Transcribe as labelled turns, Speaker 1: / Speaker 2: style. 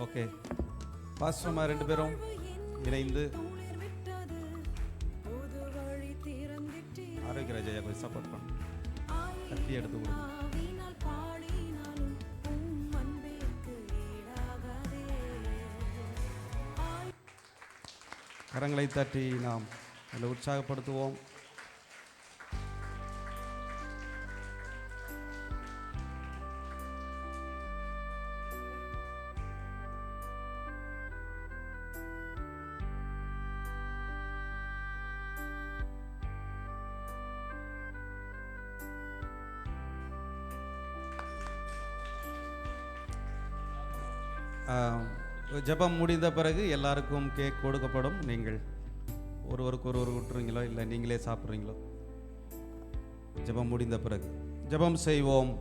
Speaker 1: Okay, பாஸ்டர்மா 2 பேரும் இணைந்து ஆரோக்கிய ராஜா கொஞ்சம் சப்போர்ட் பண்ணு, கத்தி எடுத்து கொடுங்க. கரங்களை தட்டி நாம் அதில் உற்சாகப்படுத்துவோம். ஜெபம் முடிந்த பிறகு எல்லாருக்கும் கேக் கொடுக்கப்படும். நீங்கள் ஒருவருக்கு ஒருவர் விட்டுறீங்களோ இல்லை நீங்களே சாப்பிட்றீங்களோ, ஜெபம் முடிந்த பிறகு ஜெபம் செய்வோம்.